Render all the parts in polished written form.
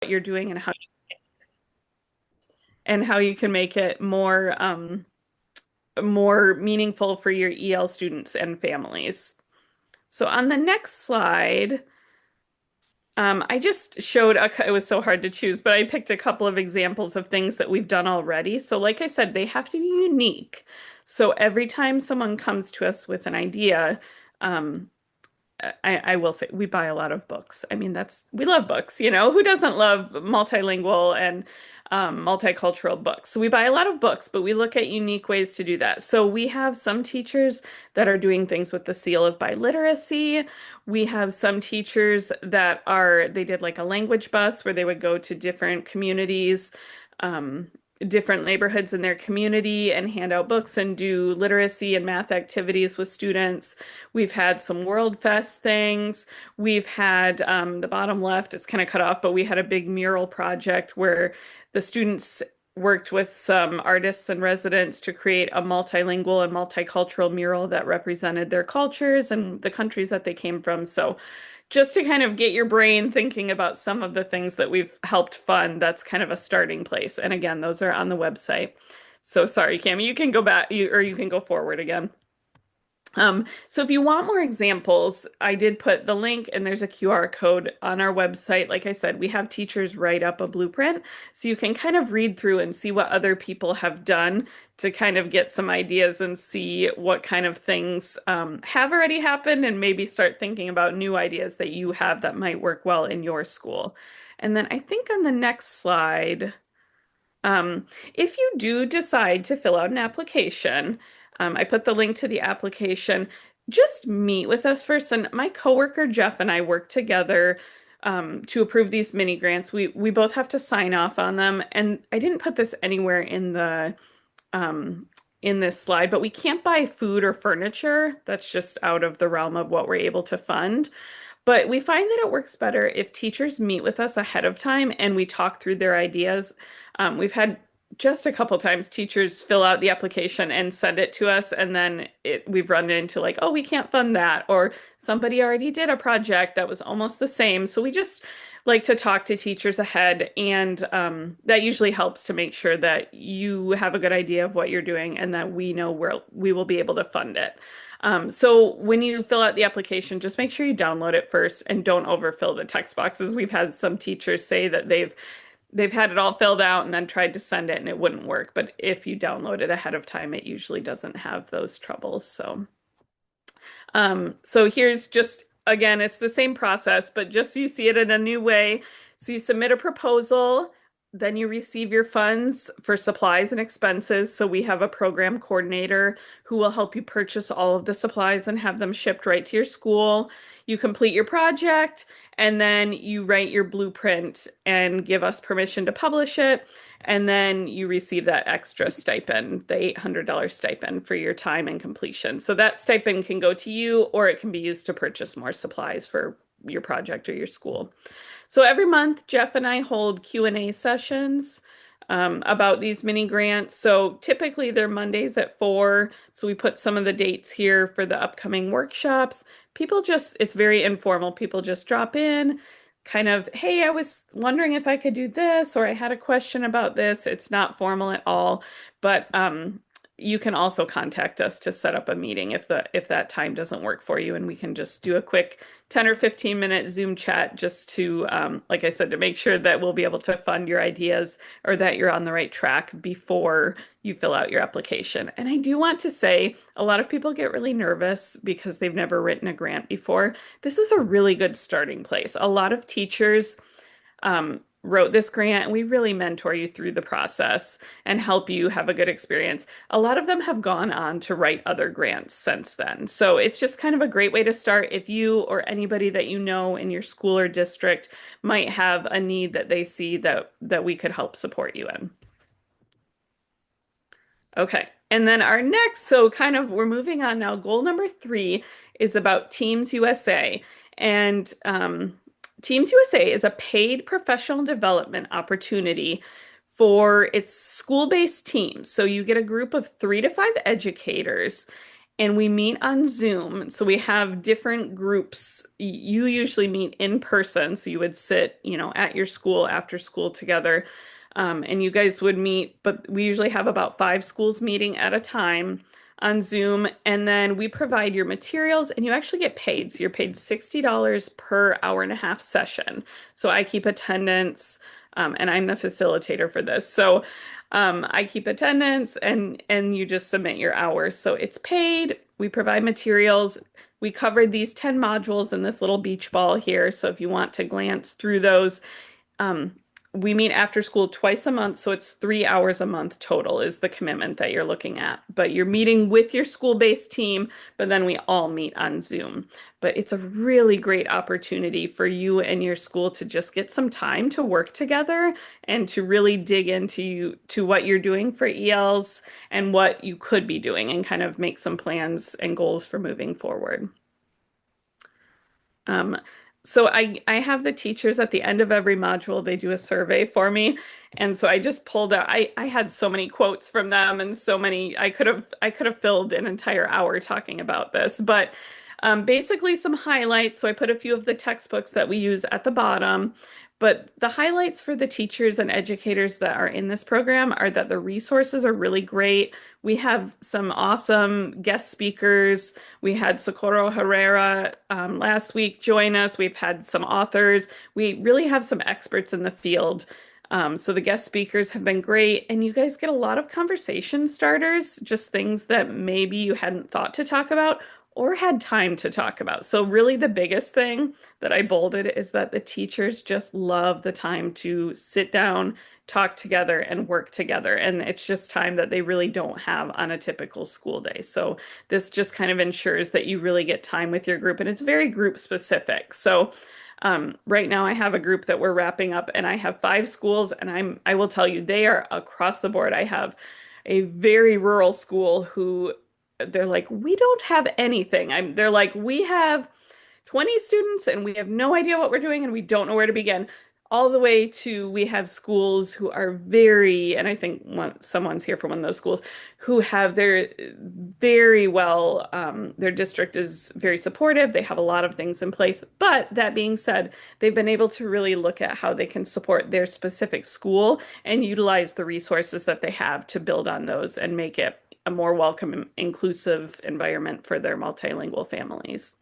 what you're doing and how you can make it more meaningful for your EL students and families. So on the next slide, I just showed it was so hard to choose, but I picked a couple of examples of things that we've done already. So like I said, they have to be unique. So every time someone comes to us with an idea, um, I will say we buy a lot of books. I mean, we love books, you know, who doesn't love multilingual and multicultural books? So we buy a lot of books, but we look at unique ways to do that. So we have some teachers that are doing things with the seal of biliteracy. We have some teachers they did like a language bus where they would go to different communities. Um, different neighborhoods in their community and hand out books and do literacy and math activities with students. We've had some World Fest things. We've had the bottom left is kind of cut off, but we had a big mural project where the students worked with some artists and residents to create a multilingual and multicultural mural that represented their cultures and the countries that they came from. So just to kind of get your brain thinking about some of the things that we've helped fund, that's kind of a starting place. And again, those are on the website. So sorry, Cami, you can go back or you can go forward again. So if you want more examples, I did put the link and there's a QR code on our website. Like I said, we have teachers write up a blueprint so you can kind of read through and see what other people have done to kind of get some ideas and see what kind of things have already happened and maybe start thinking about new ideas that you have that might work well in your school. And then I think on the next slide, if you do decide to fill out an application, I put the link to the application. Just meet with us first. And my coworker Jeff and I work together to approve these mini grants. We both have to sign off on them. And I didn't put this anywhere in this slide, but we can't buy food or furniture. That's just out of the realm of what we're able to fund. But we find that it works better if teachers meet with us ahead of time and we talk through their ideas. We've had just a couple times teachers fill out the application and send it to us, and then we've run into like, oh, we can't fund that, or somebody already did a project that was almost the same. So we just like to talk to teachers ahead, and that usually helps to make sure that you have a good idea of what you're doing and that we know where we will be able to fund it. So when you fill out the application, just make sure you download it first and don't overfill the text boxes. We've had some teachers say that they've had it all filled out and then tried to send it and it wouldn't work. But if you download it ahead of time, it usually doesn't have those troubles. So here's just again, it's the same process, but just so you see it in a new way. So you submit a proposal. Then you receive your funds for supplies and expenses. So we have a program coordinator who will help you purchase all of the supplies and have them shipped right to your school. You complete your project and then you write your blueprint and give us permission to publish it. And then you receive that extra stipend, the $800 stipend for your time and completion. So that stipend can go to you or it can be used to purchase more supplies for your project or your school. So every month, Jeff and I hold Q&A sessions about these mini grants. So typically they're Mondays at 4. So we put some of the dates here for the upcoming workshops. It's very informal. People just drop in, kind of, hey, I was wondering if I could do this, or I had a question about this. It's not formal at all, but you can also contact us to set up a meeting if that time doesn't work for you, and we can just do a quick 10 or 15-minute Zoom chat just to, like I said, to make sure that we'll be able to fund your ideas or that you're on the right track before you fill out your application. And I do want to say a lot of people get really nervous because they've never written a grant before. This is a really good starting place. A lot of teachers wrote this grant and we really mentor you through the process and help you have a good experience. A lot of them have gone on to write other grants since then. So it's just kind of a great way to start if you or anybody that you know in your school or district might have a need that they see that we could help support you in. Okay. And then so kind of we're moving on now. Goal number 3 is about Teams USA. And Teams USA is a paid professional development opportunity for its school-based teams. So you get a group of 3 to 5 educators, and we meet on Zoom. So we have different groups. You usually meet in person, so you would sit, at your school after school together, and you guys would meet. But we usually have about 5 schools meeting at a time on Zoom, and then we provide your materials, and you actually get paid. So you're paid $60 per hour and a half session. So I keep attendance, and I'm the facilitator for this. So I keep attendance and you just submit your hours. So it's paid. We provide materials. We covered these 10 modules in this little beach ball here. So if you want to glance through those, um, we meet after school twice a month, so it's 3 hours a month total is the commitment that you're looking at. But you're meeting with your school-based team, but then we all meet on Zoom. But it's a really great opportunity for you and your school to just get some time to work together and to really dig to what you're doing for ELs and what you could be doing and kind of make some plans and goals for moving forward. Um, so I have the teachers at the end of every module, they do a survey for me. And so I just pulled out, I had so many quotes from them and so many, I could have filled an entire hour talking about this, but basically some highlights. So I put a few of the textbooks that we use at the bottom. But the highlights for the teachers and educators that are in this program are that the resources are really great. We have some awesome guest speakers. We had Socorro Herrera last week join us. We've had some authors. We really have some experts in the field. So the guest speakers have been great, and you guys get a lot of conversation starters, just things that maybe you hadn't thought to talk about or had time to talk about. So really the biggest thing that I bolded is that the teachers just love the time to sit down, talk together, and work together. And it's just time that they really don't have on a typical school day. So this just kind of ensures that you really get time with your group, and it's very group specific. So right now I have a group that we're wrapping up, and I have 5 schools, and I will tell you they are across the board. I have a very rural school who they're like, we don't have anything. They're like, we have 20 students and we have no idea what we're doing and we don't know where to begin. All the way to we have schools who are very, and I think someone's here from one of those schools, who have their very well, their district is very supportive. They have a lot of things in place. But that being said, they've been able to really look at how they can support their specific school and utilize the resources that they have to build on those and make it a more welcome, inclusive environment for their multilingual families.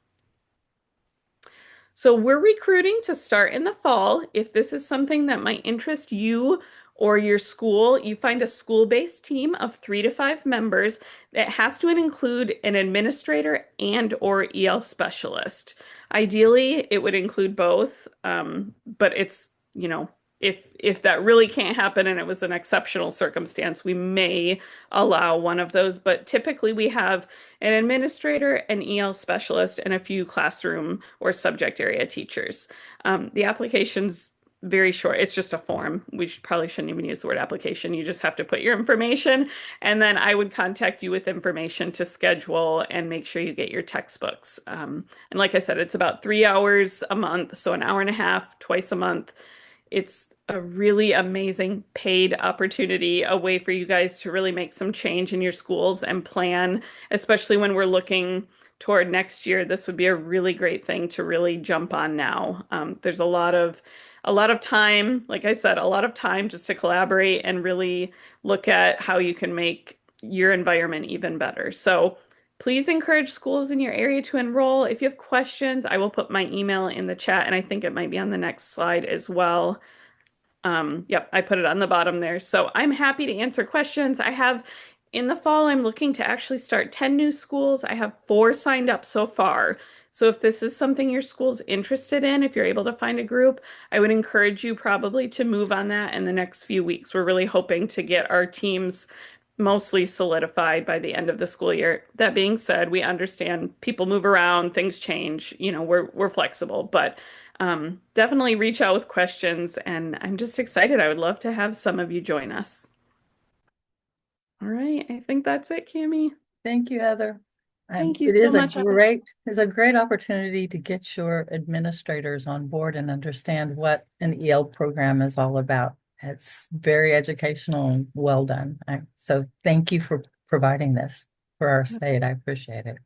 So we're recruiting to start in the fall. If this is something that might interest you or your school, you find a school-based team of 3 to 5 members that has to include an administrator and or EL specialist. Ideally, it would include both, but it's, if that really can't happen and it was an exceptional circumstance, we may allow one of those. But typically we have an administrator, an EL specialist, and a few classroom or subject area teachers. The application's very short. It's just a form. Probably shouldn't even use the word application. You just have to put your information, and then I would contact you with information to schedule and make sure you get your textbooks. And like I said, it's about 3 hours a month, so an hour and a half twice a month. It's a really amazing paid opportunity, a way for you guys to really make some change in your schools and plan, especially when we're looking toward next year. This would be a really great thing to really jump on now. There's a lot of time, like I said, a lot of time just to collaborate and really look at how you can make your environment even better. So please encourage schools in your area to enroll. If you have questions, I will put my email in the chat, and I think it might be on the next slide as well. Yep, I put it on the bottom there. So I'm happy to answer questions. In the fall, I'm looking to actually start 10 new schools. I have 4 signed up so far. So if this is something your school's interested in, if you're able to find a group, I would encourage you probably to move on that in the next few weeks. We're really hoping to get our teams mostly solidified by the end of the school year. That being said, we understand people move around, things change, we're flexible, but definitely reach out with questions, and I'm just excited. I would love to have some of you join us. All right, I think that's it, Cami. Thank you, Heather. Thank you It so is much. a great opportunity to get your administrators on board and understand what an EL program is all about. It's very educational and well done. So thank you for providing this. for our state. I appreciate it.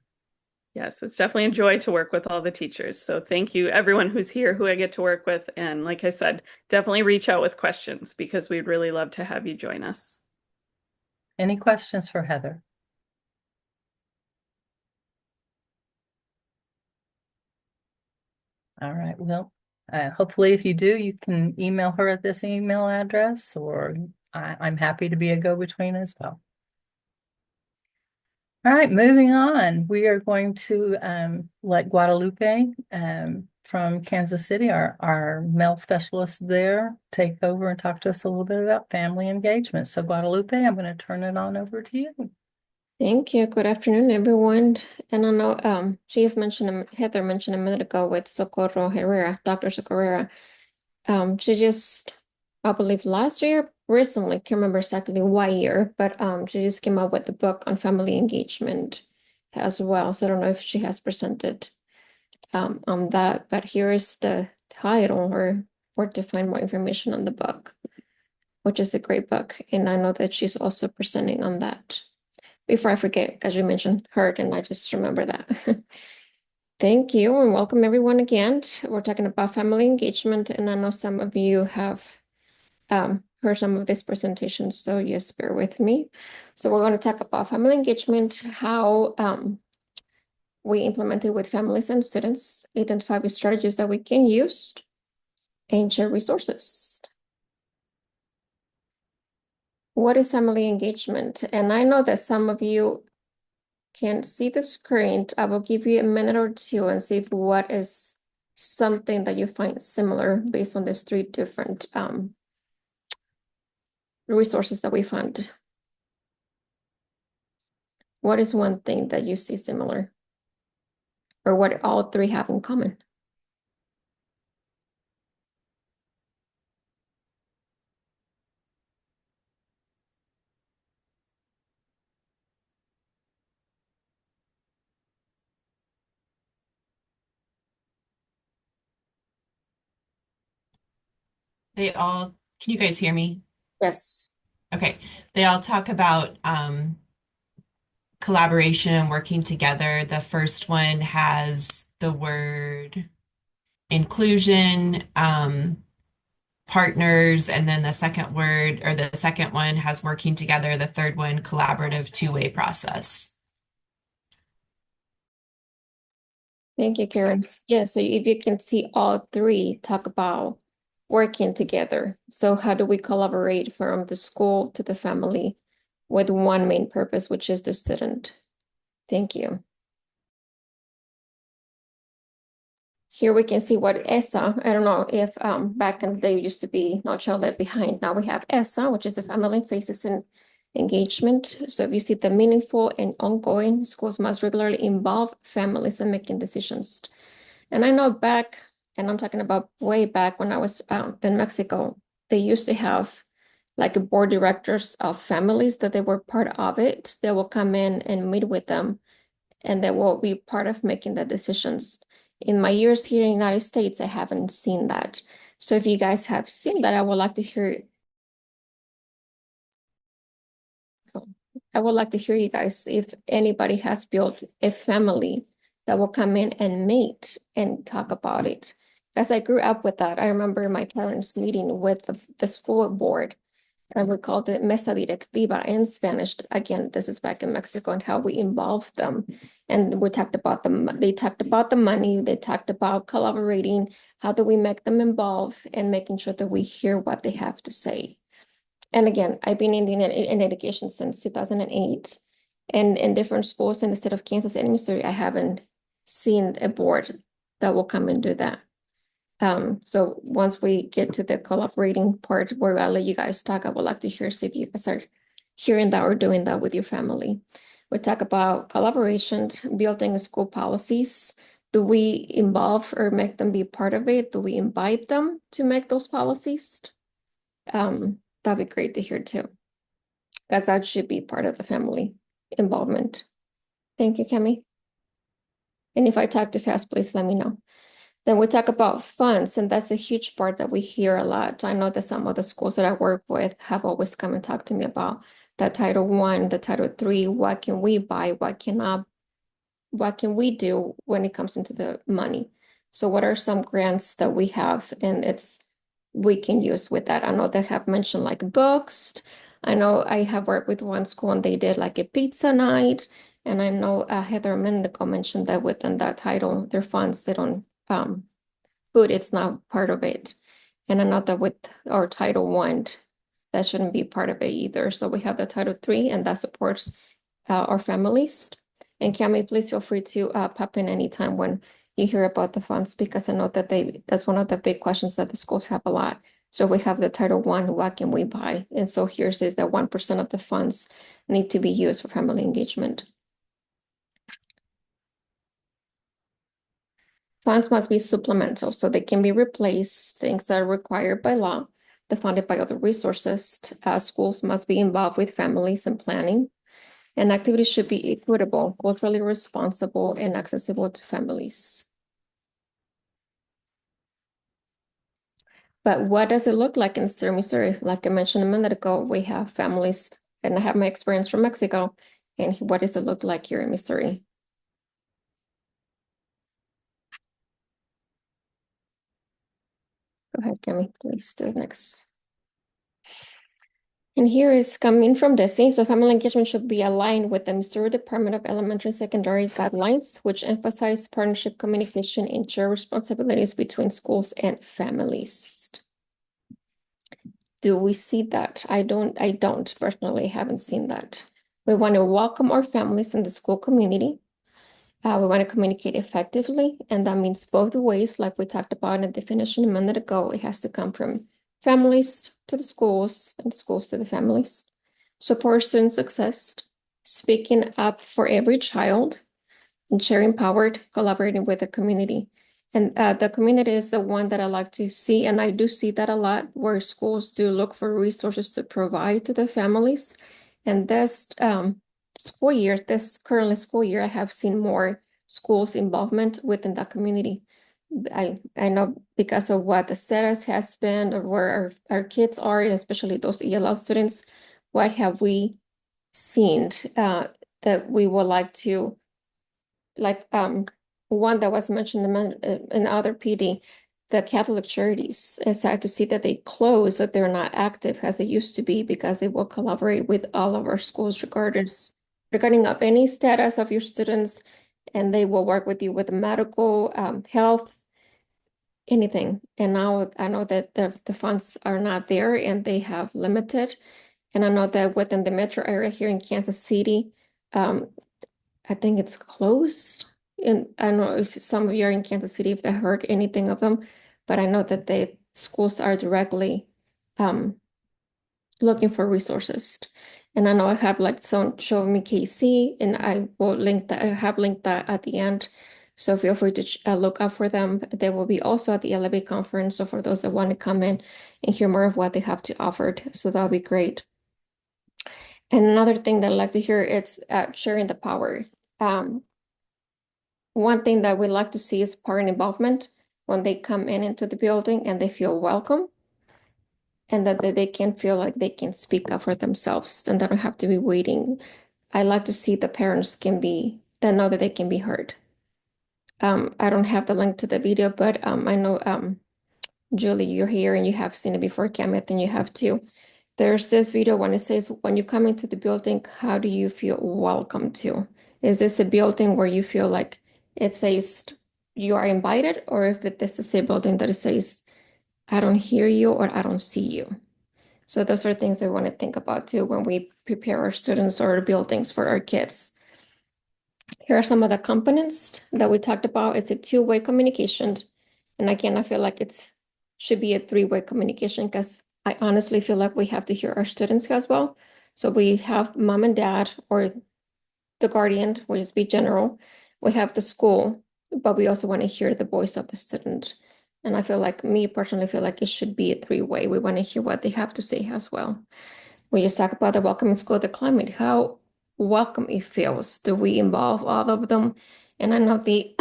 Yes, it's definitely a joy to work with all the teachers. So thank you, everyone who's here who I get to work with. And like I said, definitely reach out with questions because we'd really love to have you join us. Any questions for Heather? All right. Well, hopefully, if you do, you can email her at this email address, or I'm happy to be a go-between as well. All right, moving on. We are going to let Guadalupe from Kansas City, our male specialist there, take over and talk to us a little bit about family engagement. So, Guadalupe, I'm going to turn it on over to you. Thank you. Good afternoon, everyone. And I know Heather mentioned a minute ago with Socorro Herrera, Dr. Socorro. She just, I believe last year, recently, can't remember exactly what year, but she just came out with the book on family engagement as well. So I don't know if she has presented on that, but here's the title or to find more information on the book, which is a great book. And I know that she's also presenting on that. Before I forget, because you mentioned hurt, and I just remember that. Thank you, and welcome everyone again. We're talking about family engagement, and I know some of you have heard some of these presentations, so yes, bear with me. So we're going to talk about family engagement, how we implement it with families and students, identify the strategies that we can use, and share resources. What is family engagement? And I know that some of you can't see the screen. I will give you a minute or two and see if what is something that you find similar based on these three different resources that we found. What is one thing that you see similar, or what all three have in common? They all, can you guys hear me? Yes. Okay. They all talk about collaboration and working together. The first one has the word inclusion, partners, and then the second word or the second one has working together. The third one, collaborative two-way process. Thank you, Karen. Yeah, so if you can see all three talk about working together. So how do we collaborate from the school to the family with one main purpose, which is the student? Thank you. Here we can see what ESA, I don't know if back in the day used to be No Child Left Behind. Now we have ESA, which is the Family Faces and Engagement. So if you see the meaningful and ongoing, schools must regularly involve families in making decisions. And I know back, and I'm talking about way back when I was in Mexico, they used to have like a board directors of families that they were part of it. They will come in and meet with them, and they will be part of making the decisions. In my years here in the United States, I haven't seen that. So if you guys have seen that, I would like to hear. I would like to hear you guys if anybody has built a family that will come in and meet and talk about it. As I grew up with that, I remember my parents meeting with the school board, and we called it mesa directiva in Spanish. Again, this is back in Mexico, and how we involved them. And we talked about they talked about the money, they talked about collaborating, how do we make them involved, and making sure that we hear what they have to say. And again, I've been in education since 2008, and in different schools in the state of Kansas and Missouri, I haven't seen a board that will come and do that. So once we get to the collaborating part where I'll let you guys talk, I would like to hear, see if you guys are hearing that or doing that with your family. We talk about collaboration, building school policies. Do we involve or make them be part of it? Do we invite them to make those policies? That'd be great to hear too, because that should be part of the family involvement. Thank you, Kemi. And if I talk too fast, please let me know. Then we talk about funds, and that's a huge part that we hear a lot. I know that some of the schools that I work with have always come and talked to me about the Title I, the Title III. What can we buy? What can we do when it comes into the money? So what are some grants that we have and we can use with that? I know they have mentioned like books. I know I have worked with one school and they did like a pizza night. And I know Heather a minute ago mentioned that within that title, their funds, they don't food, it's not part of it. And I know that with our Title I, that shouldn't be part of it either. So we have the Title III, and that supports our families. And Cami, please feel free to pop in anytime when you hear about the funds, because I know that that's one of the big questions that the schools have a lot. So we have the Title I, what can we buy? And so here says that 1% of the funds need to be used for family engagement. Funds must be supplemental, so they can be replaced, things that are required by law, funded by other resources. Schools must be involved with families and planning, and activities should be equitable, culturally responsible, and accessible to families. But what does it look like in Southern Missouri? Like I mentioned a minute ago, we have families, and I have my experience from Mexico, and what does it look like here in Missouri? Go ahead, Cami, please do the next. And here is coming from Desi. So family engagement should be aligned with the Missouri Department of Elementary and Secondary guidelines, which emphasize partnership communication and share responsibilities between schools and families. Do we see that? I don't personally haven't seen that. We want to welcome our families in the school community. We want to communicate effectively, and that means both ways, like we talked about in the definition a minute ago. It has to come from families to the schools and schools to the families. Support student success, speaking up for every child, and sharing empowered, collaborating with the community. And the community is the one that I like to see, and I do see that a lot, where schools do look for resources to provide to the families. And this currently school year, I have seen more schools' involvement within that community. I know because of what the status has been, or where our kids are, especially those ELL students, what have we seen that we would like to, like one that was mentioned in other PD, the Catholic charities. It's sad to see that they close, that they're not active as they used to be, because they will collaborate with all of our schools regarding of any status of your students, and they will work with you with medical, health, anything. And now I know that the funds are not there and they have limited. And I know that within the metro area here in Kansas City, I think it's closed. And I don't know if some of you are in Kansas City, if they heard anything of them, but I know that the schools are directly looking for resources. And I know I have like some show me KC, and I will link that. I have linked that at the end. So feel free to look out for them. They will be also at the Elevate conference. So for those that want to come in and hear more of what they have to offer, so that'll be great. And another thing that I'd like to hear, it's sharing the power. One thing that we like to see is parent involvement when they come into the building and they feel welcome, and that they can feel like they can speak up for themselves and they don't have to be waiting. I like to see the parents that know that they can be heard. I don't have the link to the video, but I know Julie, you're here and you have seen it before, Kenneth, and you have too. There's this video when it says, when you come into the building, how do you feel welcome to? Is this a building where you feel like it says you are invited, or if this is a building that it says, I don't hear you or I don't see you? So those are things that we want to think about too when we prepare our students or buildings for our kids. Here are some of the components that we talked about. It's a two-way communication. And again, I feel like it should be a three-way communication, because I honestly feel like we have to hear our students as well. So we have mom and dad, or the guardian, will just be general. We have the school, but we also want to hear the voice of the student. And I feel like, me personally feel like it should be a three-way. We want to hear what they have to say as well. We just talk about the welcoming school, the climate, how welcome it feels. Do we involve all of them? And I know the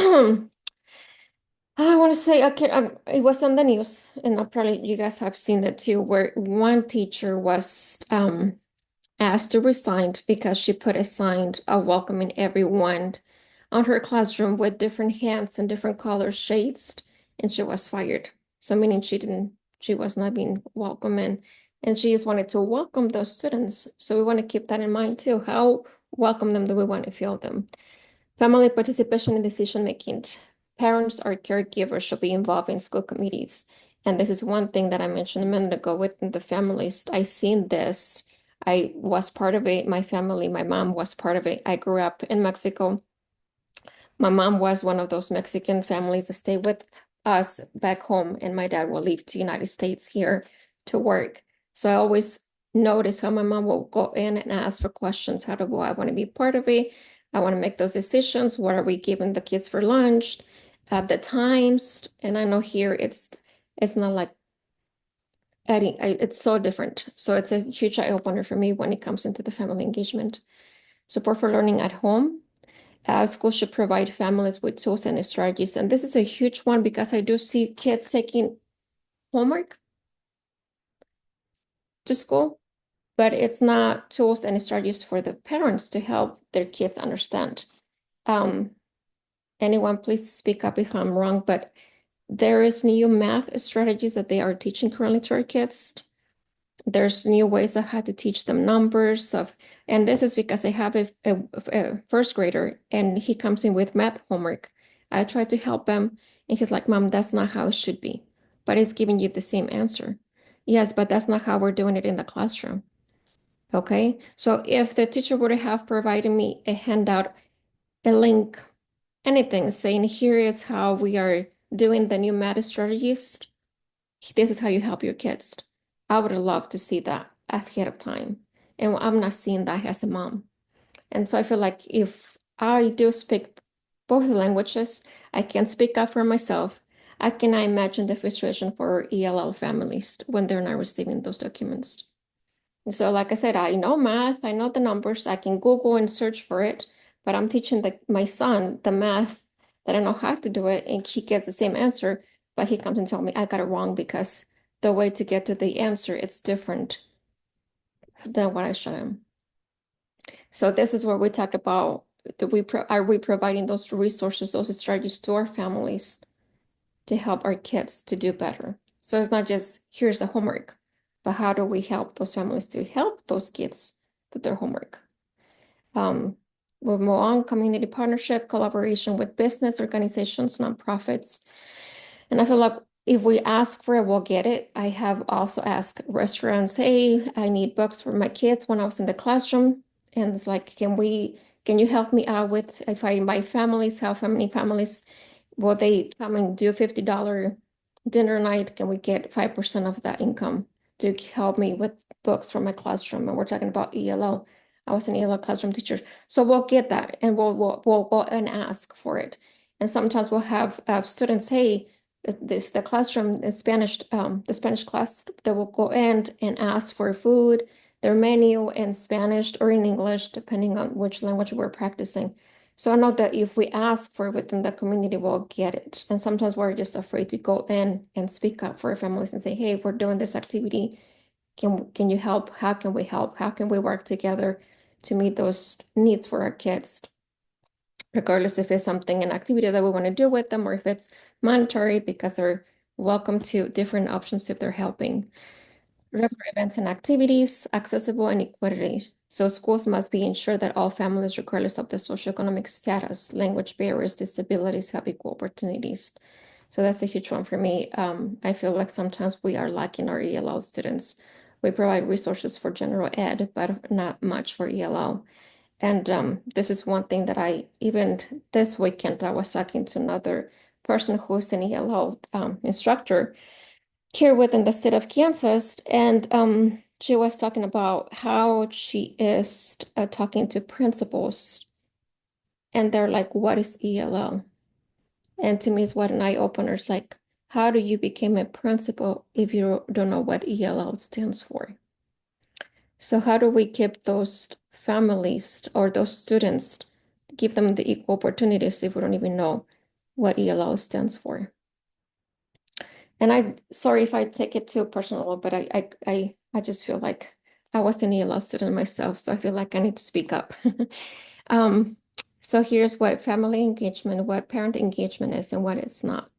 I want to say, okay, it was on the news, and probably you guys have seen that too, where one teacher was asked to resign because she put a sign welcoming everyone on her classroom with different hands and different color shades, and she was fired. So meaning she was not being welcoming, and she just wanted to welcome those students. So we want to keep that in mind too. How welcome them do we want to feel them? Family participation in decision making. Parents or caregivers should be involved in school committees. And this is one thing that I mentioned a minute ago within the families. I seen this. I was part of it. My family, my mom was part of it. I grew up in Mexico. My mom was one of those Mexican families that stayed with us back home, and my dad will leave to United States here to work. So I always notice how my mom will go in and ask for questions. How do I want to be part of it? I want to make those decisions. What are we giving the kids for lunch? The times. And I know here it's not like adding, it's so different. So it's a huge eye opener for me when it comes into the family engagement. Support for learning at home. Schools should provide families with tools and strategies. And this is a huge one because I do see kids taking homework to school, but it's not tools and strategies for the parents to help their kids understand. Um, Anyone, please speak up if I'm wrong, but there is new math strategies that they are teaching currently to our kids. There's new ways of how to teach them numbers of, and this is because I have a first grader and he comes in with math homework. I try to help him and he's like, Mom, that's not how it should be. But it's giving you the same answer. Yes, but that's not how we're doing it in the classroom. Okay. So if the teacher would have provided me a handout, a link, anything saying here is how we are doing the new math strategies, this is how you help your kids. I would love to see that ahead of time. And I'm not seeing that as a mom. And so I feel like if I do speak both languages, I can speak up for myself. I cannot imagine the frustration for ELL families when they're not receiving those documents. So, like I said, I know math, I know the numbers, I can Google and search for it, but I'm teaching my son the math that I know how to do it, and he gets the same answer, but he comes and tells me I got it wrong because the way to get to the answer, it's different than what I show him. So this is where we talk about are we providing those resources, those strategies to our families to help our kids to do better. So it's not just here's the homework, but how do we help those families to help those kids do their homework? Um, we'll move on, community partnership, collaboration with business organizations, nonprofits. And I feel like if we ask for it, we'll get it. I have also asked restaurants, hey, I need books for my kids when I was in the classroom. And it's like, can you help me out with if I invite families, how many families will they come and do $50 dinner night? Can we get 5% of that income to help me with books for my classroom? And we're talking about ELL. I was an ELL classroom teacher. So we'll get that and we'll go and ask for it. And sometimes we'll have students, hey, the classroom in Spanish, the Spanish class, they will go in and ask for food, their menu in Spanish or in English, depending on which language we're practicing. So I know that if we ask for it within the community, we'll get it. And sometimes we're just afraid to go in and speak up for our families and say, hey, we're doing this activity. Can you help? How can we help? How can we work together to meet those needs for our kids? Regardless if it's something, an activity that we want to do with them, or if it's monetary, because they're welcome to different options if they're helping. Regular events and activities, accessible and equity. So schools must be ensured that all families, regardless of the socioeconomic status, language barriers, disabilities, have equal opportunities. So that's a huge one for me. I feel like sometimes we are lacking our ELL students. We provide resources for general ed, but not much for ELL. And this is one thing that even this weekend, I was talking to another person who's an ELL instructor here within the state of Kansas. And she was talking about how she is talking to principals. And they're like, what is ELL? And to me, it's what an eye opener. It's like, how do you become a principal if you don't know what ELL stands for? So how do we keep those families or those students, give them the equal opportunities if we don't even know what ELL stands for? And sorry if I take it too personal, but I just feel like I was an ELL student myself, so I feel like I need to speak up. Um, so here's what family engagement, what parent engagement is and what it's not.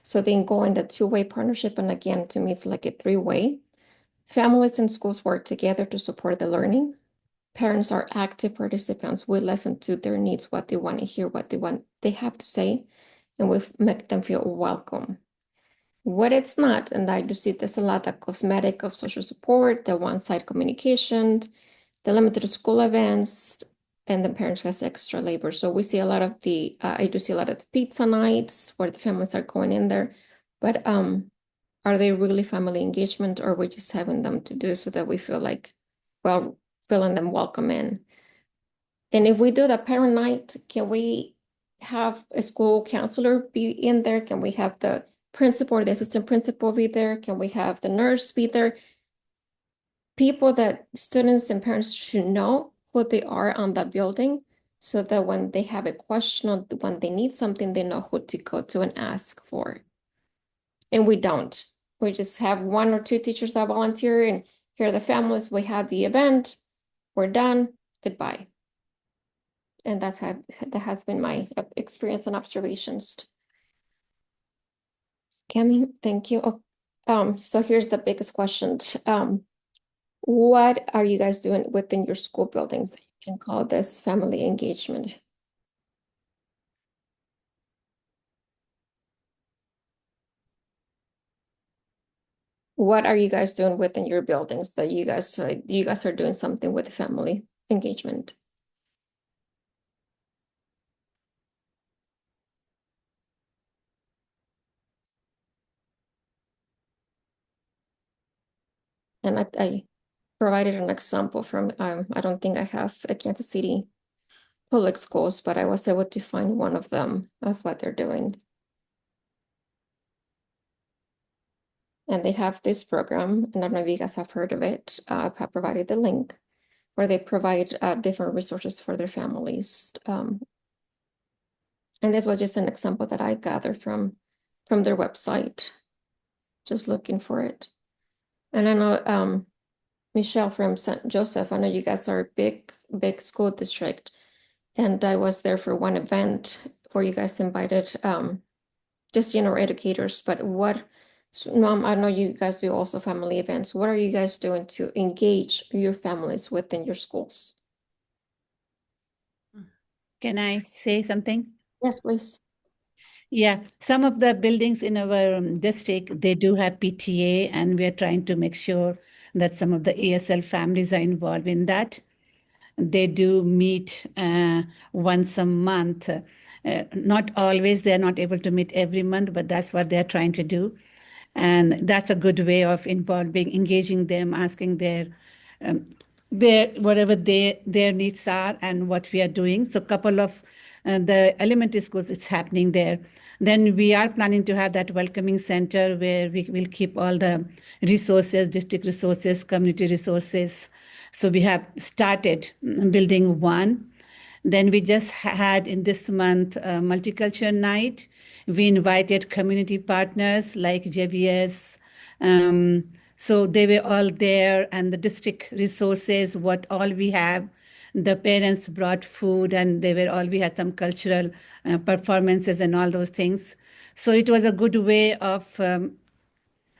So then go in the two-way partnership, and again, to me, it's like a three-way. Families and schools work together to support the learning. Parents are active participants. We listen to their needs, what they want to hear, what they have to say, and we make them feel welcome. What it's not, and I do see this a lot, the cosmetic of social support, the one-side communication, the limited school events, and the parents has extra labor. So we see a lot of I do see a lot of the pizza nights where the families are going in there, but are they really family engagement, or we just having them to do so that we feel like, well, feeling them welcome in? And if we do the parent night, can we have a school counselor be in there? Can we have the principal or the assistant principal be there? Can we have the nurse be there? People that students and parents should know who they are on that building, so that when they have a question or when they need something, they know who to go to and ask for. And we don't. We just have one or two teachers that volunteer, and here are the families. We had the event. We're done. Goodbye. And that has been my experience and observations. Cami, thank you. So here's the biggest question. What are you guys doing within your school buildings that you can call this family engagement? What are you guys doing within your buildings that you guys are doing something with family engagement? And I provided an example from I don't think I have a Kansas City public schools, but I was able to find one of them of what they're doing. And they have this program, and I don't know if you guys have heard of it. I have provided the link where they provide different resources for their families. And this was just an example that I gathered from their website, just looking for it. And I know Michelle from St. Joseph, I know you guys are a big school district. And I was there for one event where you guys invited just educators, but I know you guys do also family events. What are you guys doing to engage your families within your schools? Can I say something? Yes, please. Yeah, some of the buildings in our district, they do have PTA, and we are trying to make sure that some of the ESL families are involved in that. They do meet once a month. Not always, they're not able to meet every month, but that's what they're trying to do. And that's a good way of involving, engaging them, asking um, whatever their needs are and what we are doing. So, couple of the elementary schools, it's happening there. Then we are planning to have that welcoming center where we will keep all the resources, district resources, community resources. So we have started building one. Then we just had in this month a multicultural night. We invited community partners like JVS. So they were all there, and the district resources, what all we have. The parents brought food, and we had some cultural performances and all those things. So it was a good way of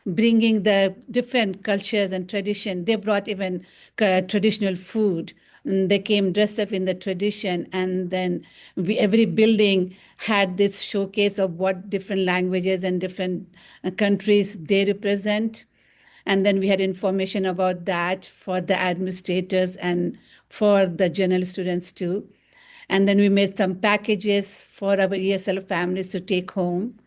bringing the different cultures and tradition. They brought even traditional food. And they came dressed up in the tradition, and then every building had this showcase of what different languages and different countries they represent. And then we had information about that for the administrators and for the general students too. And then we made some packages for our ESL families to take home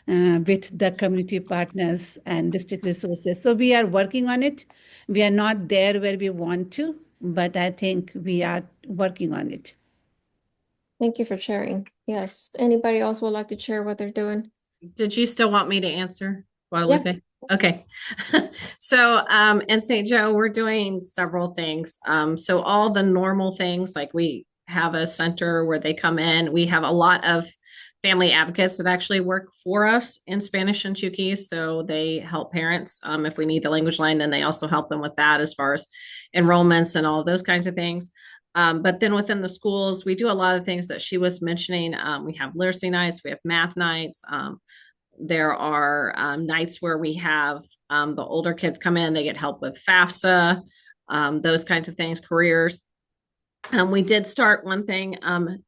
with the community partners and district resources. So we are working on it. We are not there where we want to, but I think we are working on it. Thank you for sharing. Yes. Anybody else would like to share what they're doing? Did you still want me to answer, Yeah. Guadalupe? Okay. So in St. Joe, we're doing several things. So all the normal things, like we have a center where they come in. We have a lot of family advocates that actually work for us in Spanish and Chuki. So they help parents. If we need the language line, then they also help them with that as far as enrollments and all those kinds of things. But then within the schools, we do a lot of things that she was mentioning. We have literacy nights, we have math nights. There are nights where we have the older kids come in, they get help with FAFSA, those kinds of things, careers. We did start one thing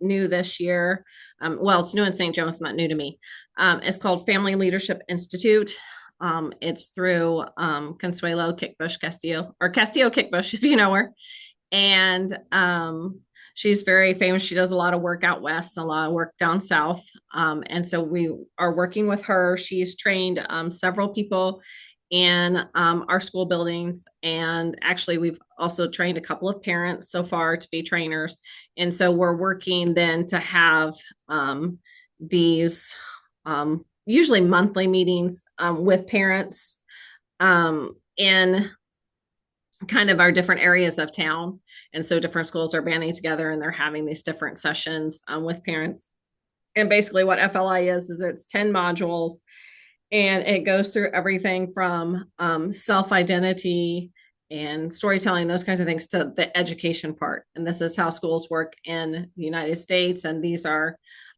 new this year. Well, it's new in St. Joe, it's not new to me. It's called Family Leadership Institute. It's through Consuelo Kickbush Castillo, or Castillo Kickbush, if you know her. And she's very famous. She does a lot of work out west, a lot of work down south. And so we are working with her. She's trained several people in our school buildings. And actually, we've also trained a couple of parents so far to be trainers. And so we're working then to have these usually monthly meetings with parents in kind of our different areas of town. And so different schools are banding together and they're having these different sessions with parents. And basically what FLI is it's 10 modules, and it goes through everything from self-identity and storytelling, those kinds of things, to the education part. And this is how schools work in the United States. And these are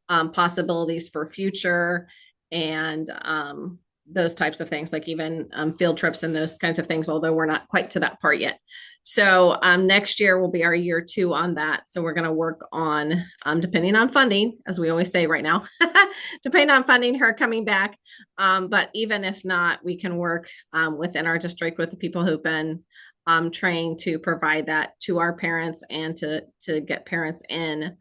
possibilities for future, and those types of things, like even field trips and those kinds of things, although we're not quite to that part yet. So next year will be our year 2 on that. So we're going to work on, depending on funding, as we always say right now, depending on funding, her coming back. But even if not, we can work within our district with the people who've been trained to provide that to our parents and to get parents in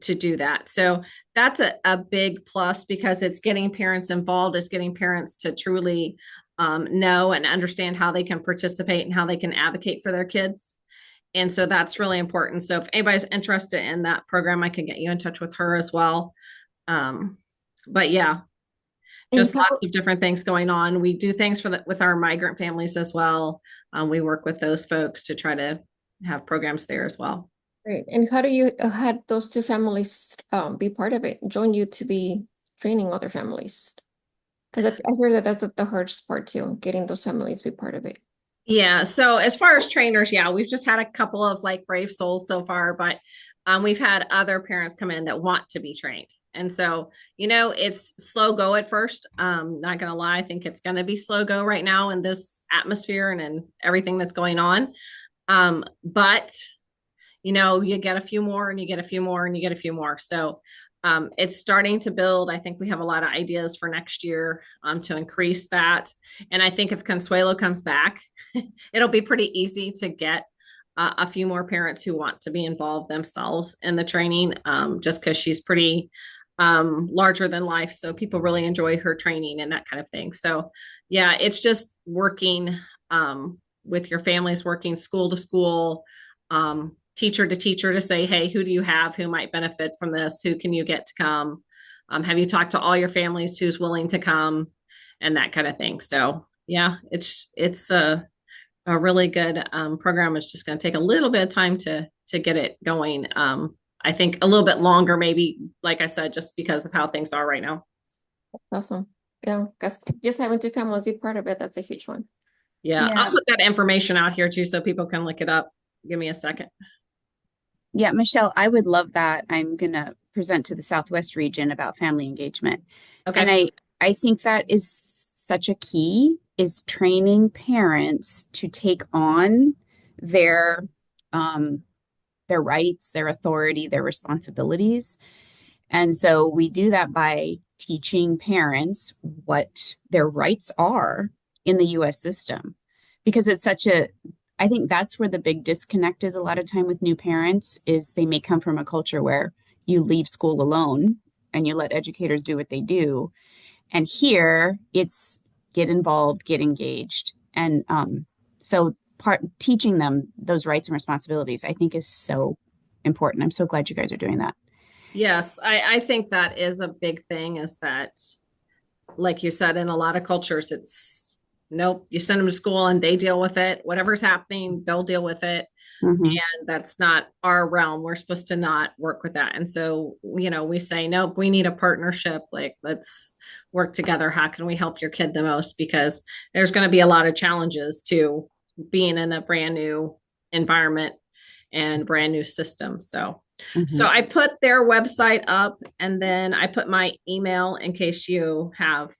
to do that. So that's a big plus, because it's getting parents involved. It's getting parents to truly know and understand how they can participate and how they can advocate for their kids. And so that's really important. So if anybody's interested in that program, I can get you in touch with her as well. But yeah, just lots of different things going on. We do things with our migrant families as well. We work with those folks to try to have programs there as well. Great. And how do you had those two families be part of it, join you to be training other families? Because I hear that that's the hardest part too, getting those families to be part of it. Yeah. So as far as trainers, yeah, we've just had a couple of like brave souls so far, but we've had other parents come in that want to be trained. And so, it's slow go at first. Not gonna lie, I think it's gonna be slow go right now in this atmosphere and in everything that's going on. But you get a few more and you get a few more and you get a few more. So it's starting to build. I think we have a lot of ideas for next year to increase that. And I think if Consuelo comes back, it'll be pretty easy to get a few more parents who want to be involved themselves in the training, just because she's pretty larger than life. So people really enjoy her training and that kind of thing. So yeah, it's just working with your families, working school to school, teacher to teacher, to say, hey, who do you have who might benefit from this? Who can you get to come? Have you talked to all your families who's willing to come, and that kind of thing? So yeah, it's a really good program. It's just going to take a little bit of time to get it going. I think a little bit longer, maybe, like I said, just because of how things are right now. Awesome. Yeah, because just having two families be part of it, that's a huge one. Yeah, I'll put that information out here too so people can look it up. Give me a second. Yeah, Michelle, I would love that. I'm going to present to the Southwest region about family engagement. Okay. And I think that is such a key, is training parents to take on their rights, their authority, their responsibilities. And so we do that by teaching parents what their rights are in the US system, because it's I think that's where the big disconnect is a lot of time with new parents, is they may come from a culture where you leave school alone and you let educators do what they do. And here it's get involved, get engaged. And so teaching them those rights and responsibilities, I think, is so important. I'm so glad you guys are doing that. Yes, I think that is a big thing, is that, like you said, in a lot of cultures, nope, you send them to school and they deal with it. Whatever's happening, they'll deal with it. Mhm. And that's not our realm. We're supposed to not work with that. And so, we say, nope, we need a partnership. Like, let's work together. How can we help your kid the most? Because there's going to be a lot of challenges to being in a brand new environment and brand new system. So Mhm. I put their website up, and then I put my email in case you have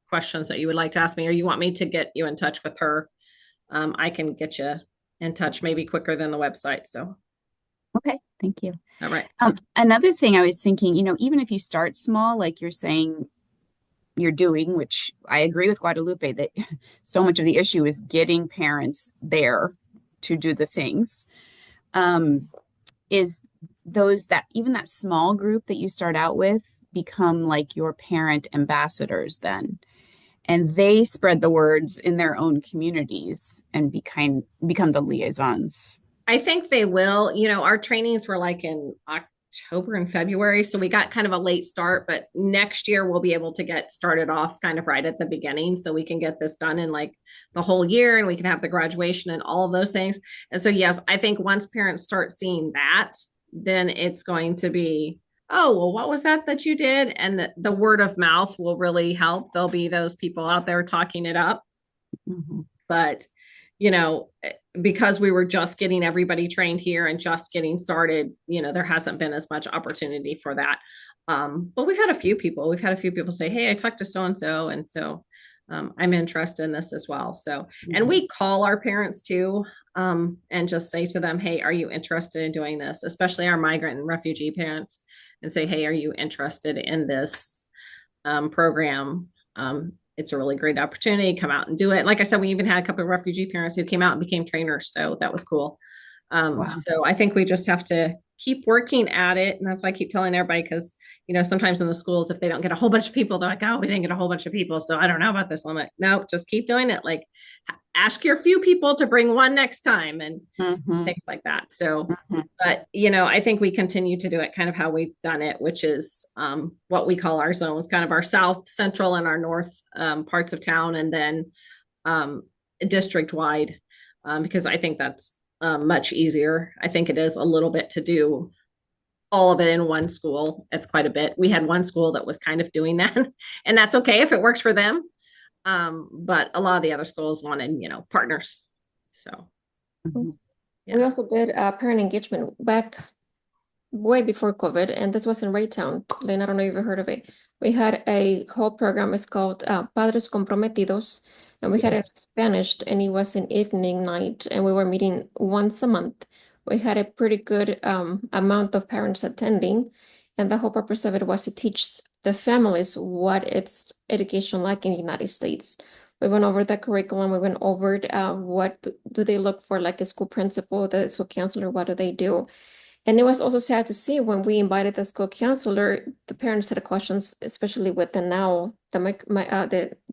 questions that you would like to ask me, or you want me to get you in touch with her. I can get you in touch maybe quicker than the website. So, Okay, thank you. all right. Another thing I was thinking, even if you start small, like you're saying you're doing, which I agree with Guadalupe that so much of the issue is getting parents there to do the things, is those that even that small group that you start out with become like your parent ambassadors then. And they spread the words in their own communities and become the liaisons. I think they will. Our trainings were like in October and February. So we got kind of a late start, but next year we'll be able to get started off kind of right at the beginning. So we can get this done in like the whole year, and we can have the graduation and all of those things. And so, yes, I think once parents start seeing that, then it's going to be, oh, well, what was that you did? And the word of mouth will really help. There'll be those people out there talking it up. Mm-hmm. But, because we were just getting everybody trained here and just getting started, there hasn't been as much opportunity for that. But we've had a few people say, hey, I talked to so-and-so. And so I'm interested in this as well. So, and we call our parents too, and just say to them, hey, are you interested in doing this? Especially our migrant and refugee parents, and say, hey, are you interested in this program? It's a really great opportunity. Come out and do it. Like I said, we even had a couple of refugee parents who came out and became trainers. So that was cool. Wow. So I think we just have to keep working at it. And that's why I keep telling everybody, because, sometimes in the schools, if they don't get a whole bunch of people, they're like, oh, we didn't get a whole bunch of people. So I don't know about this. I'm like, no, just keep doing it. Like, ask your few people to bring one next time and things like that. So, but, I think we continue to do it kind of how we've done it, which is what we call our zones, kind of our south, central, and our north parts of town, and then district wide, because I think that's much easier. I think it is a little bit to do all of it in one school. It's quite a bit. We had one school that was kind of doing that, and that's okay if it works for them. But a lot of the other schools wanted, partners. So, yeah. We also did parent engagement back way before COVID, and this was in Raytown. Lynn, I don't know if you've heard of it. We had a whole program. It's called Padres Comprometidos, and we had it in Spanish, and it was an evening night, and we were meeting once a month. We had a pretty good amount of parents attending, and the whole purpose of it was to teach the families what it's education like in the United States. We went over the curriculum. We went over what do they look for, like a school principal, the school counselor, what do they do? And it was also sad to see when we invited the school counselor, the parents had questions, especially with the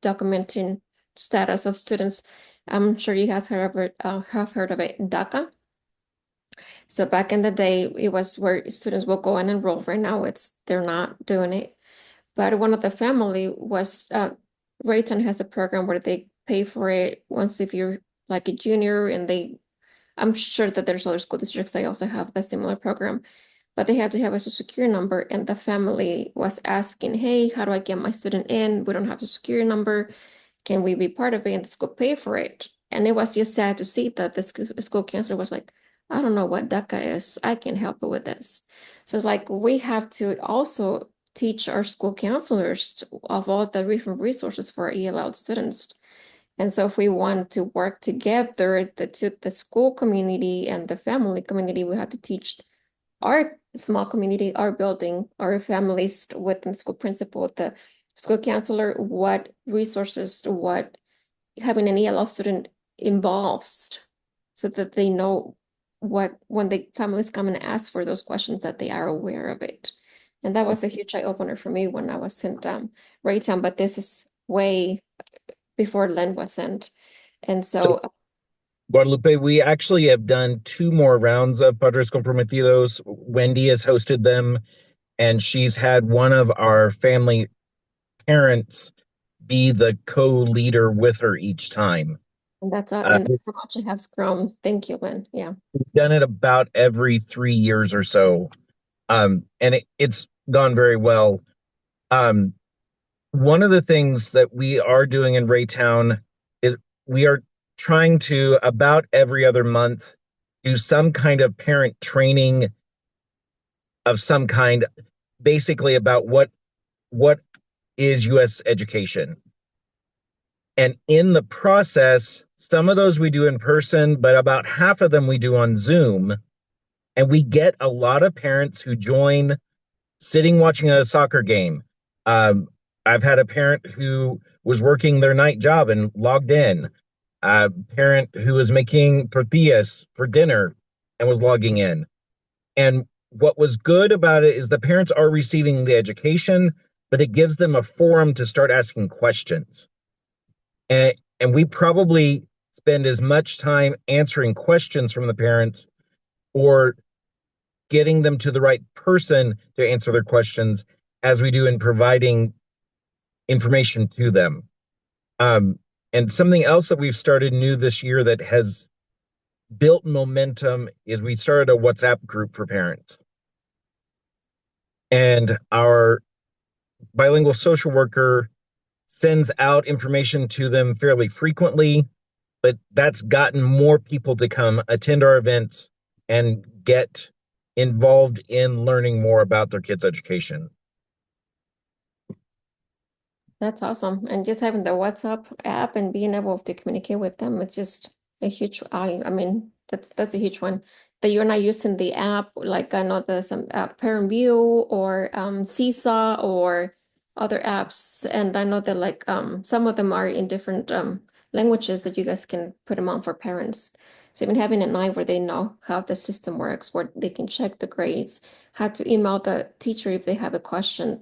documenting status of students. I'm sure you guys have heard of it, DACA. So back in the day, it was where students will go and enroll. Right now, they're not doing it. But one of the family was Rayton has a program where they pay for it once if you're like a junior, and I'm sure that there's other school districts that also have the similar program, but they have to have a social security number. And the family was asking, hey, how do I get my student in? We don't have a security number. Can we be part of it? And the school pay for it. And it was just sad to see that the school counselor was like, I don't know what DACA is. I can help you with this. So it's like we have to also teach our school counselors of all the different resources for our ELL students. And so if we want to work together, the school community and the family community, we have to teach our small community, our building, our families within the school principal, the school counselor, what resources, what having an ELL student involves, so that they know what, when the families come and ask for those questions, that they are aware of it. And that was a huge eye opener for me when I was in Raytown, but this is way before Len was sent. And so Guadalupe, we actually have done 2 more rounds of Padres Comprometidos. Wendy has hosted them, and she's had one of our family parents be the co-leader with her each time. And that's Uh, and that's how much it has grown. Thank you, Lynn. Yeah. we've done it about every 3 years or so, and it's gone very well. Um, one of the things that we are doing in Raytown is we are trying to, about every other month, do some kind of parent training of some kind, basically about what is U.S. education. And in the process, some of those we do in person, but about half of them we do on Zoom. And we get a lot of parents who join sitting watching a soccer game. Um, I've had a parent who was working their night job and logged in. A parent who was making tortillas for dinner and was logging in. And what was good about it is the parents are receiving the education, but it gives them a forum to start asking questions. And we probably spend as much time answering questions from the parents or getting them to the right person to answer their questions as we do in providing information to them. And something else that we've started new this year that has built momentum is we started a WhatsApp group for parents. And our bilingual social worker sends out information to them fairly frequently, but that's gotten more people to come attend our events and get involved in learning more about their kids' education. That's awesome. And just having the WhatsApp app and being able to communicate with them, it's just a huge, I mean, that's a huge one. That you're not using the app, like I know there's some Parent View or Seesaw or other apps. And I know that like some of them are in different languages that you guys can put them on for parents. So even having a night where they know how the system works, where they can check the grades, how to email the teacher if they have a question.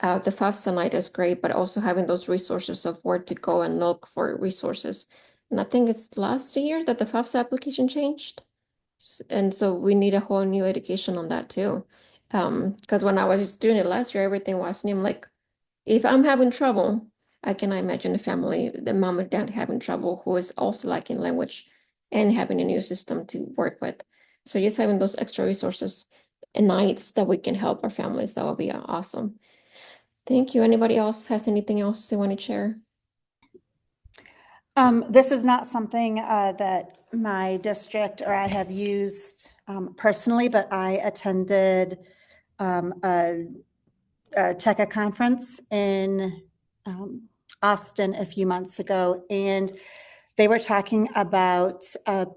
The FAFSA night is great, but also having those resources of where to go and look for resources. And I think it's last year that the FAFSA application changed. And so we need a whole new education on that too. Because when I was just doing it last year, everything was new. I'm like, if I'm having trouble, I cannot imagine the family, the mom and dad having trouble who is also lacking language and having a new system to work with. So just having those extra resources and nights that we can help our families, that would be awesome. Thank you. Anybody else has anything else they want to share? This is not something that my district or I have used personally, but I attended a TECA conference in Austin a few months ago, and they were talking about a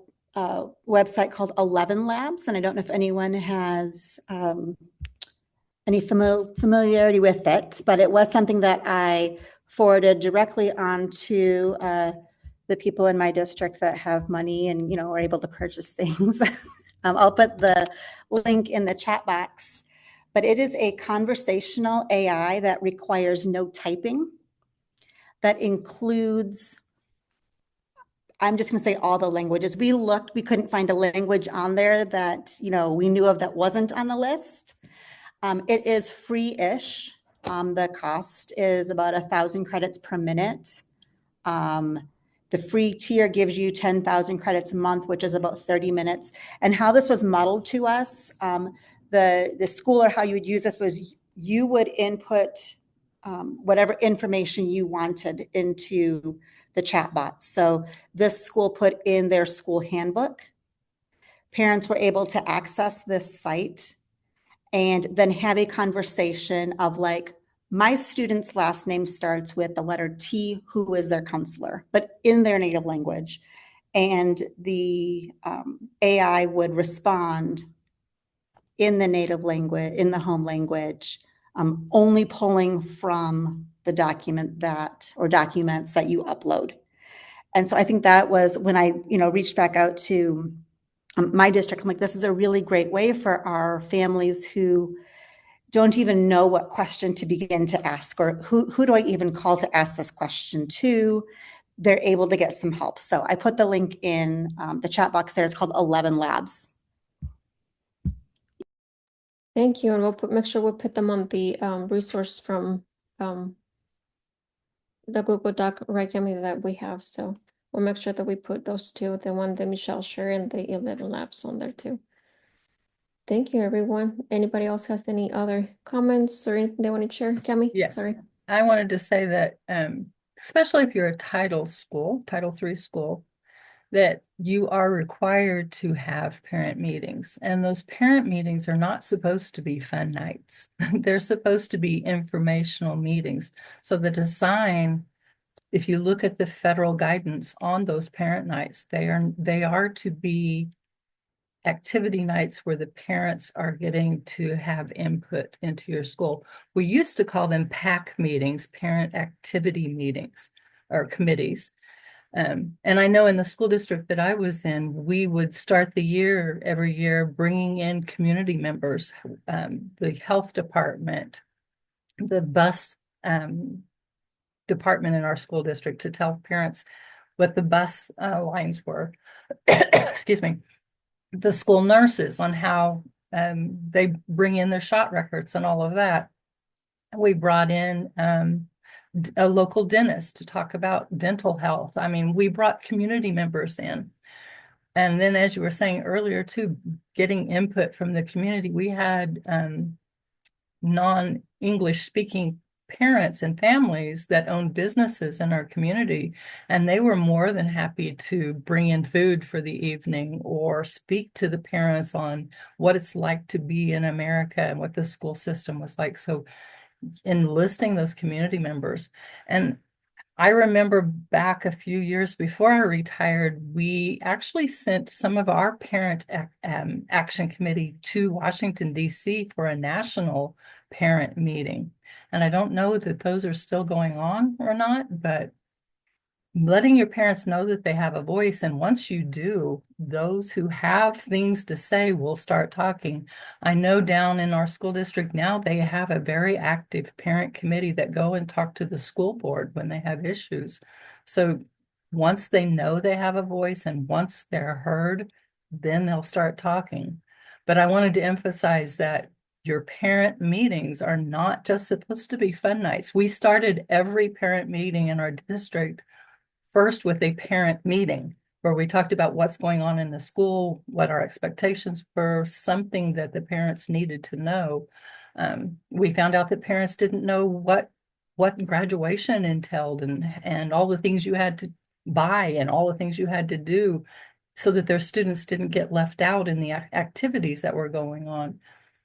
website called 11 Labs, and I don't know if anyone has any familiarity with it, but it was something that I forwarded directly onto the people in my district that have money and, you know, are able to purchase things. I'll put the link in the chat box, but it is a conversational AI that requires no typing, that includes, I'm just going to say all the languages. We looked, we couldn't find a language on there that, you know, we knew of that wasn't on the list. It is free-ish. The cost is about 1,000 credits per minute. The free tier gives you 10,000 credits a month, which is about 30 minutes. And how this was modeled to us, the school or how you would use this was you would input whatever information you wanted into the chatbots. So this school put in their school handbook. Parents were able to access this site and then have a conversation of like, my student's last name starts with the letter T, who is their counselor, but in their native language. And the AI would respond in the native language, in the home language, only pulling from the document that, or documents that you upload. And so I think that was when I, you know, reached back out to my district. I'm like, this is a really great way for our families who don't even know what question to begin to ask, or who do I even call to ask this question to? They're able to get some help. So I put the link in the chat box there. It's called 11 Labs. Thank you. And we'll make sure we'll put them on the resource from the Google Doc, right, Cammy, that we have, so we'll make sure that we put those two, the one that Michelle shared and the 11 labs on there too. Thank you, everyone. Anybody else has any other comments or anything they want to share? Cammy? Yes. Sorry. I wanted to say that, especially if you're a Title III school, that you are required to have parent meetings. And those parent meetings are not supposed to be fun nights. They're supposed to be informational meetings. So the design, if you look at the federal guidance on those parent nights, they are to be activity nights where the parents are getting to have input into your school. We used to call them PAC meetings, parent activity meetings or committees. And I know in the school district that I was in, we would start the year every year bringing in community members, the health department, the bus department in our school district to tell parents what the bus lines were. Excuse me. The school nurses on how they bring in their shot records and all of that. We brought in a local dentist to talk about dental health. I mean, we brought community members in. And then, as you were saying earlier, too, getting input from the community, we had non-English speaking parents and families that own businesses in our community, and they were more than happy to bring in food for the evening or speak to the parents on what it's like to be in America and what the school system was like. So enlisting those community members. And I remember back a few years before I retired, we actually sent some of our parent action committee to Washington, D.C. for a national parent meeting. And I don't know that those are still going on or not, but letting your parents know that they have a voice. And once you do, those who have things to say will start talking. I know down in our school district now, they have a very active parent committee that go and talk to the school board when they have issues. So once they know they have a voice and once they're heard, then they'll start talking. But I wanted to emphasize that your parent meetings are not just supposed to be fun nights. We started every parent meeting in our district first with a parent meeting where we talked about what's going on in the school, what our expectations were, something that the parents needed to know. We found out that parents didn't know what graduation entailed and all the things you had to buy and all the things you had to do so that their students didn't get left out in the activities that were going on.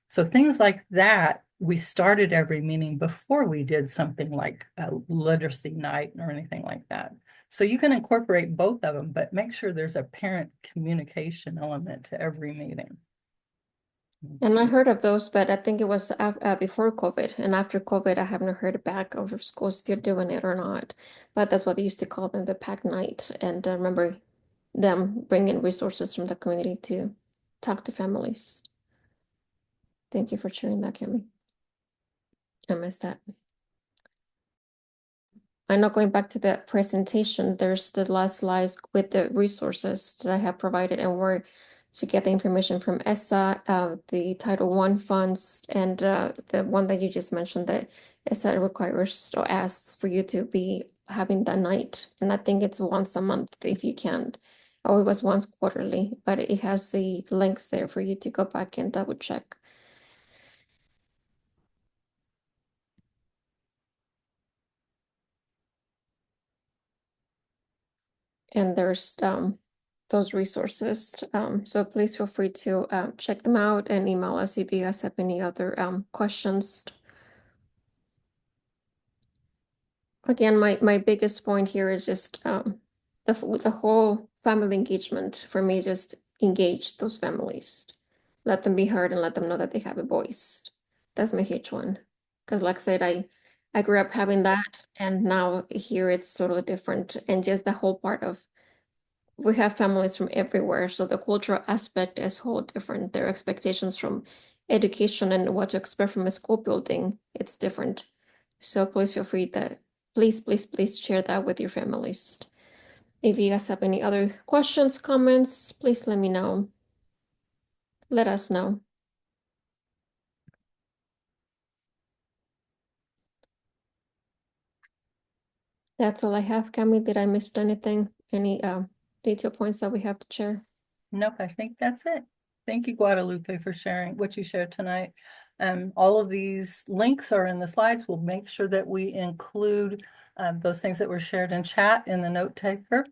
So things like that, we started every meeting before we did something like a literacy night or anything like that. So you can incorporate both of them, but make sure there's a parent communication element to every meeting. And I heard of those, but I think it was before COVID. And after COVID, I haven't heard back of if schools still doing it or not. But that's what they used to call them, the pack night. And I remember them bringing resources from the community to talk to families. Thank you for sharing that, Kimmy. I missed that. I know going back to the presentation, there's the last slides with the resources that I have provided and where to get the information from ESSA, the Title I funds, and the one that you just mentioned that ESSA requires or asks for you to be having that night. And I think it's once a month if you can. Or it was once quarterly, but it has the links there for you to go back and double check. And there's those resources. So please feel free to check them out and email us if you guys have any other questions. Again, my biggest point here is just the whole family engagement for me. Just engage those families, let them be heard, and let them know that they have a voice. That's my huge one. Because, like I said, I grew up having that, and now here it's totally different. And just the whole part of we have families from everywhere, so the cultural aspect is whole different. Their expectations from education and what to expect from a school building, it's different. So please feel free to please share that with your families. If you guys have any other questions, comments, please let me know. Let us know. That's all I have. Cammy, did I miss anything? Any detail points that we have to share? Nope, I think that's it. Thank you, Guadalupe, for sharing what you shared tonight. All of these links are in the slides. We'll make sure that we include those things that were shared in chat in the note taker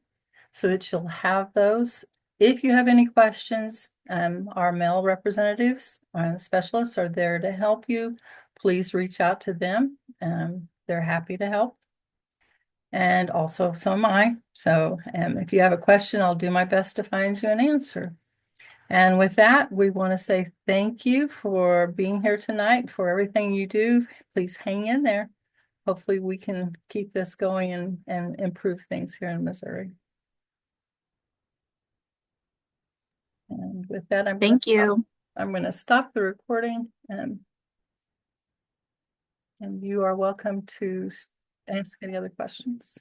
so that you'll have those. If you have any questions, our male representatives and specialists are there to help you. Please reach out to them. They're happy to help. And also, so am I. So if you have a question, I'll do my best to find you an answer. And with that, we want to say thank you for being here tonight, for everything you do. Please hang in there. Hopefully we can keep this going and improve things here in Missouri. And with that, Thank you. I'm going to stop the recording. And you are welcome to ask any other questions.